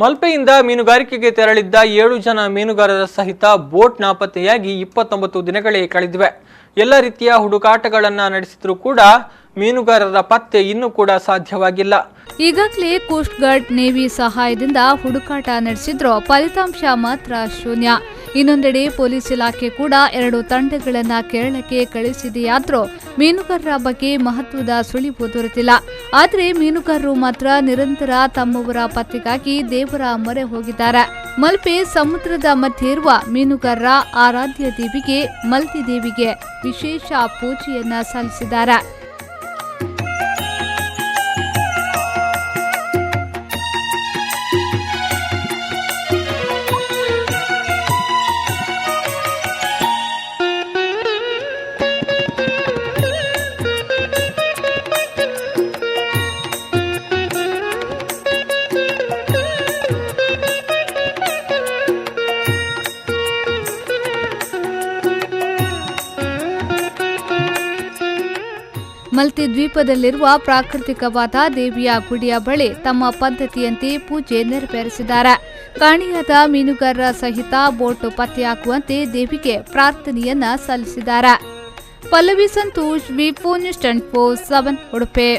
ಮಲ್ಪೆಯಿಂದ ಮೀನುಗಾರಿಕೆಗೆ ತೆರಳಿದ್ದ 7 ಜನ ಮೀನುಗಾರರ ಸಹಿತ ಬೋಟ್ ನಾಪತ್ತೆಯಾಗಿ 29 ದಿನಗಳೇ ಕಳೆದಿವೆ. ಎಲ್ಲ ರೀತಿಯ ಹುಡುಕಾಟಗಳನ್ನು ನಡೆಸಿದರೂ ಕೂಡ ಮೀನುಗಾರರ ಪತ್ತೆ ಇನ್ನೂ ಕೂಡ ಸಾಧ್ಯವಾಗಿಲ್ಲ. ಈಗಾಗಲೇ ಕೋಸ್ಟ್ ಗಾರ್ಡ್ ನೇವಿ ಸಹಾಯದಿಂದ ಹುಡುಕಾಟ ನಡೆಸಿದ್ರೂ ಫಲಿತಾಂಶ ಮಾತ್ರ ಶೂನ್ಯ. ಇನ್ನೊಂದೆಡೆ ಪೊಲೀಸ್ ಇಲಾಖೆ ಕೂಡ 2 ತಂಡಗಳನ್ನು ಕೇರಳಕ್ಕೆ ಕಳಿಸಿದೆಯಾದರೂ ಮೀನುಗಾರರ ಬಗ್ಗೆ ಮಹತ್ವದ ಸುಳಿವು ದೊರೆತಿಲ್ಲ. ಆದರೆ ಮೀನುಗಾರರು ಮಾತ್ರ ನಿರಂತರ ತಮ್ಮವರ ಪತ್ತೆಗಾಗಿ ದೇವರ ಮೊರೆ ಹೋಗಿದ್ದಾರೆ. ಮಲ್ಪೆ ಸಮುದ್ರದ ಮಧ್ಯೆ ಇರುವ ಮೀನುಗಾರರ ಆರಾಧ್ಯ ದೇವಿಗೆ ಮಲ್ತಿ ದೇವಿಗೆ ವಿಶೇಷ ಪೂಜೆಯನ್ನ ಸಲ್ಲಿಸಿದ್ದಾರೆ. ಮಲ್ತಿ ದ್ವೀಪದಲ್ಲಿರುವ ಪ್ರಾಕೃತಿಕವಾದ ದೇವಿಯ ಗುಡಿಯ ಬಳಿ ತಮ್ಮ ಪದ್ಧತಿಯಂತೆ ಪೂಜೆ ನೆರವೇರಿಸಿದ್ದಾರೆ. ಕಾಣೆಯಾದ ಮೀನುಗಾರರ ಸಹಿತ ಬೋಟ್ ಪತ್ತೆಯಾಗುವಂತೆ ದೇವಿಗೆ ಪ್ರಾರ್ಥನೆಯನ್ನ ಸಲ್ಲಿಸಿದ್ದಾರೆ. ಪಲ್ಲವಿ ಸಂತೋಷ್, ವಿ4 ನ್ಯೂಸ್ 24/7 ಉಡುಪಿ.